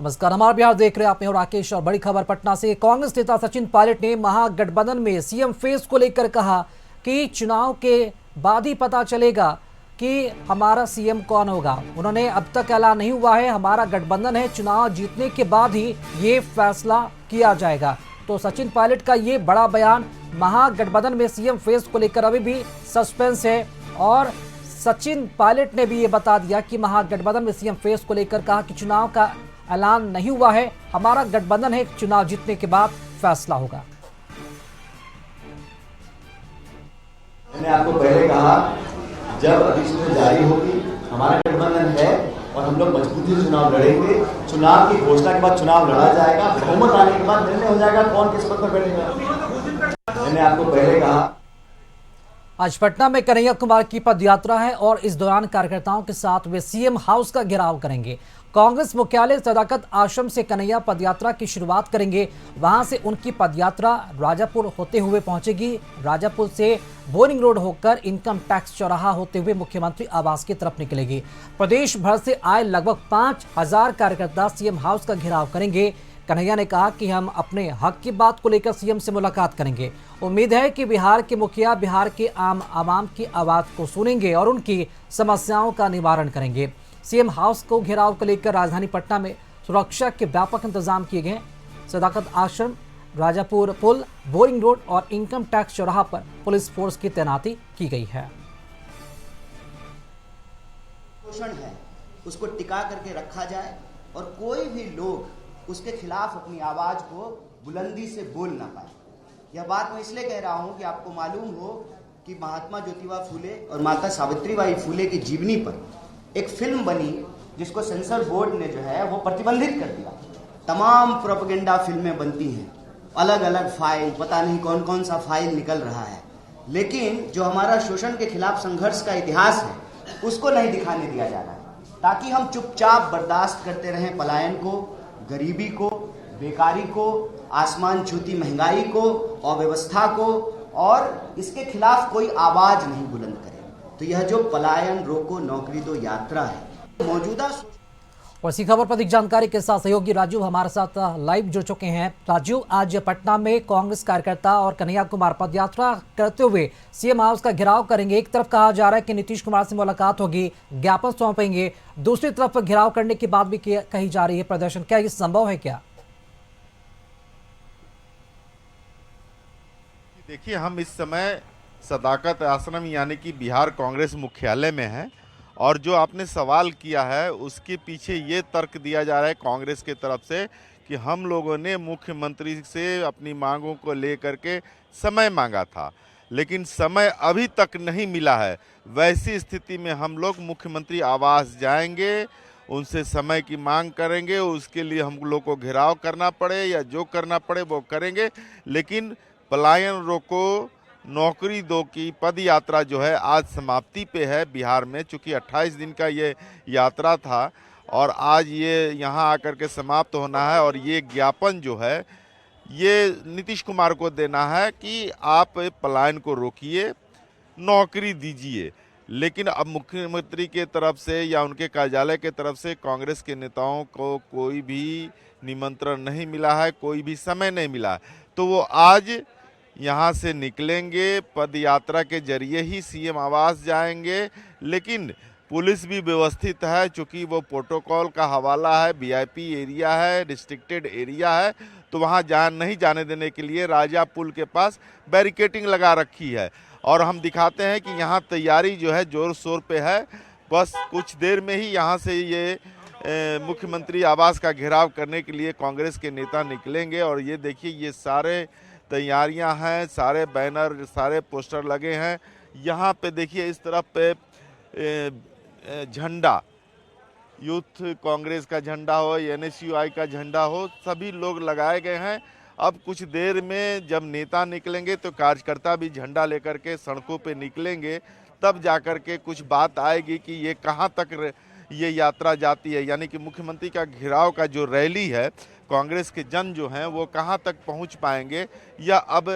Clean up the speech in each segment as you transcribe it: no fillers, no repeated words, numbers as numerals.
नमस्कार, हमारा बिहार देख रहे हैं आप में और राकेश। और बड़ी खबर पटना से, कांग्रेस नेता सचिन पायलट ने महागठबंधन में सीएम फेस को लेकर कहा कि चुनाव के बाद ही पता चलेगा कि हमारा सीएम कौन होगा। उन्होंने अब तक ऐलान नहीं हुआ है, हमारा गठबंधन है, चुनाव जीतने के बाद ही ये फैसला किया जाएगा। तो सचिन पायलट का ये बड़ा बयान, महागठबंधन में सीएम फेस को लेकर अभी भी सस्पेंस है। और सचिन पायलट ने भी ये बता दिया कि महागठबंधन में सीएम फेस को लेकर कहा कि चुनाव का ऐलान नहीं हुआ है, हमारा गठबंधन है, चुनाव जीतने के बाद फैसला होगा। मैंने आपको पहले कहा, जब अधिसूचना जारी होगी, हमारा गठबंधन है और हम लोग मजबूती से चुनाव लड़ेंगे। चुनाव की घोषणा के बाद चुनाव लड़ा जाएगा, बहुमत आने के बाद निर्णय हो जाएगा कौन किस पद पर बैठेगा। मैंने आपको पहले कहा। आज पटना में कन्हैया कुमार की पदयात्रा है और इस दौरान कार्यकर्ताओं के साथ वे सीएम हाउस का घेराव करेंगे। कांग्रेस मुख्यालय सदाकत आश्रम से कन्हैया पदयात्रा की शुरुआत करेंगे। वहां से उनकी पदयात्रा राजापुर होते हुए पहुंचेगी। राजापुर से बोरिंग रोड होकर इनकम टैक्स चौराहा होते हुए मुख्यमंत्री आवास की तरफ निकलेगी। प्रदेश भर से आए लगभग 5000 कार्यकर्ता सीएम हाउस का घेराव करेंगे। कन्हैया ने कहा कि हम अपने हक की बात को लेकर सीएम से मुलाकात करेंगे। उम्मीद है कि बिहार के मुखिया बिहार के आम आवाम की आवाज को सुनेंगे और उनकी समस्याओं का निवारण करेंगे। सीएम हाउस को घेराव को लेकर राजधानी पटना में सुरक्षा के व्यापक इंतजाम किए गए। सदाकत आश्रम, राजापुर पुल, बोरिंग रोड और इनकम टैक्स चौराहा पर पुलिस फोर्स की तैनाती की गई है। शोषण है उसको टिका करके रखा जाए और कोई भी लोग उसके खिलाफ अपनी आवाज को बुलंदी से बोल ना पाए। यह बात मैं इसलिए कह रहा हूं कि आपको मालूम हो कि महात्मा ज्योतिबा फूले और माता सावित्रीबाई फूले की जीवनी पर एक फिल्म बनी जिसको सेंसर बोर्ड ने जो है वो प्रतिबंधित कर दिया। तमाम प्रोपेगेंडा फिल्में बनती हैं, अलग अलग फाइल, पता नहीं कौन कौन सा फाइल निकल रहा है, लेकिन जो हमारा शोषण के खिलाफ संघर्ष का इतिहास है उसको नहीं दिखाने दिया जा रहा है, ताकि हम चुपचाप बर्दाश्त करते रहें पलायन को, गरीबी को, बेकारी को, आसमान छूती महंगाई को, अव्यवस्था को, और इसके खिलाफ कोई आवाज नहीं बुलंद करे। तो यह जो पलायन रोको नौकरी दो यात्रा है मौजूदा। और इसी खबर पर अधिक जानकारी के साथ सहयोगी राजू हमारे साथ लाइव जुड़ चुके हैं। राजू, आज पटना में कांग्रेस कार्यकर्ता और कन्हैया कुमार पदयात्रा करते हुए सीएम हाउस का घेराव करेंगे। एक तरफ कहा जा रहा है कि नीतीश कुमार से मुलाकात होगी, ज्ञापन सौंपेंगे, दूसरी तरफ घेराव करने की बात भी कही जा रही है प्रदर्शन। क्या ये संभव है क्या? देखिए, हम इस समय सदाकत आश्रम यानी कि बिहार कांग्रेस मुख्यालय में हैं और जो आपने सवाल किया है उसके पीछे ये तर्क दिया जा रहा है कांग्रेस की तरफ से कि हम लोगों ने मुख्यमंत्री से अपनी मांगों को लेकर के समय मांगा था, लेकिन समय अभी तक नहीं मिला है। वैसी स्थिति में हम लोग मुख्यमंत्री आवास जाएंगे, उनसे समय की मांग करेंगे, उसके लिए हम लोग को घेराव करना पड़े या जो करना पड़े वो करेंगे, लेकिन पलायन रोको नौकरी दो की पद यात्रा जो है आज समाप्ति पे है बिहार में। चूँकि 28 दिन का ये यात्रा था और आज ये यहाँ आकर के समाप्त होना है और ये ज्ञापन जो है ये नीतीश कुमार को देना है कि आप पलायन को रोकिए, नौकरी दीजिए। लेकिन अब मुख्यमंत्री के तरफ से या उनके कार्यालय के तरफ से कांग्रेस के नेताओं को कोई भी निमंत्रण नहीं मिला है, कोई भी समय नहीं मिला है। तो वो आज यहाँ से निकलेंगे, पद यात्रा के जरिए ही सीएम आवास जाएंगे, लेकिन पुलिस भी व्यवस्थित है। चूँकि वो प्रोटोकॉल का हवाला है, वीआईपी एरिया है, रिस्ट्रिक्टेड एरिया है, तो वहाँ नहीं जाने देने के लिए राजा पुल के पास बैरिकेटिंग लगा रखी है। और हम दिखाते हैं कि यहाँ तैयारी जो है ज़ोर शोर पे है। बस कुछ देर में ही यहाँ से ये मुख्यमंत्री आवास का घेराव करने के लिए कांग्रेस के नेता निकलेंगे। और ये देखिए, ये सारे तैयारियां हैं, सारे बैनर, सारे पोस्टर लगे हैं। यहाँ पे देखिए, इस तरफ पे झंडा, यूथ कांग्रेस का झंडा हो, एनएसयूआई का झंडा हो, सभी लोग लगाए गए हैं। अब कुछ देर में जब नेता निकलेंगे तो कार्यकर्ता भी झंडा लेकर के सड़कों पे निकलेंगे, तब जाकर के कुछ बात आएगी कि ये कहाँ तक ये यात्रा जाती है। यानी कि मुख्यमंत्री का घेराव का जो रैली है, कांग्रेस के जन जो हैं वो कहाँ तक पहुँच पाएंगे या अब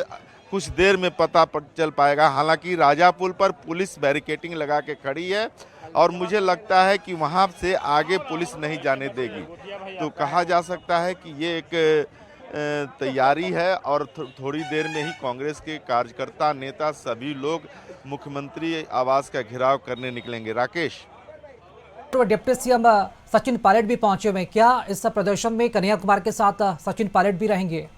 कुछ देर में पता चल पाएगा। हालांकि राजा पुल पर पुलिस बैरिकेटिंग लगा के खड़ी है और मुझे लगता है कि वहाँ से आगे पुलिस नहीं जाने देगी। तो कहा जा सकता है कि ये एक तैयारी है और थोड़ी देर में ही कांग्रेस के कार्यकर्ता, नेता, सभी लोग मुख्यमंत्री आवास का घेराव करने निकलेंगे। राकेश, तो डिप्टी सीएम सचिन पायलट भी पहुंचे हुए हैं। क्या इस प्रदर्शन में कन्हैया कुमार के साथ सचिन पायलट भी रहेंगे?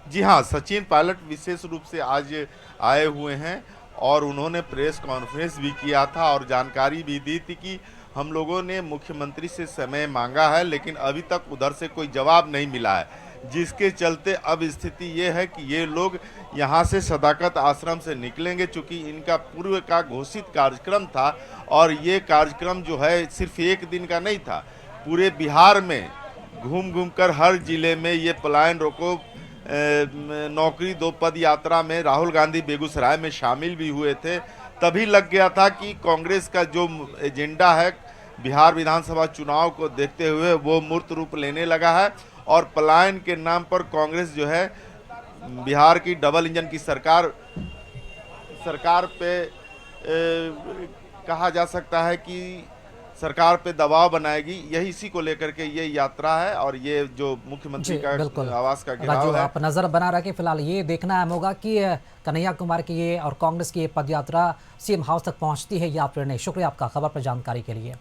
जी हाँ, सचिन पायलट विशेष रूप से आज आए हुए हैं और उन्होंने प्रेस कॉन्फ्रेंस भी किया था और जानकारी भी दी थी कि हम लोगों ने मुख्यमंत्री से समय मांगा है, लेकिन अभी तक उधर से कोई जवाब नहीं मिला है, जिसके चलते अब स्थिति ये है कि ये लोग यहाँ से सदाकत आश्रम से निकलेंगे। चूँकि इनका पूर्व का घोषित कार्यक्रम था और ये कार्यक्रम जो है सिर्फ एक दिन का नहीं था, पूरे बिहार में घूम घूम कर हर जिले में ये पलायन रोको नौकरी दो पद यात्रा में राहुल गांधी बेगूसराय में शामिल भी हुए थे। तभी लग गया था कि कांग्रेस का जो एजेंडा है बिहार विधानसभा चुनाव को देखते हुए वो मूर्त रूप लेने लगा है और पलायन के नाम पर कांग्रेस जो है बिहार की डबल इंजन की सरकार पे कहा जा सकता है कि सरकार पे दबाव बनाएगी। यही इसी को लेकर के ये यात्रा है और ये जो मुख्यमंत्री का आवास का घेराव है। आप नजर बना रखे, फिलहाल ये देखना अहम होगा कि कन्हैया कुमार की ये और कांग्रेस की ये पद यात्रा सीएम हाउस तक पहुंचती है या फिर नहीं। शुक्रिया आपका खबर पर जानकारी के लिए।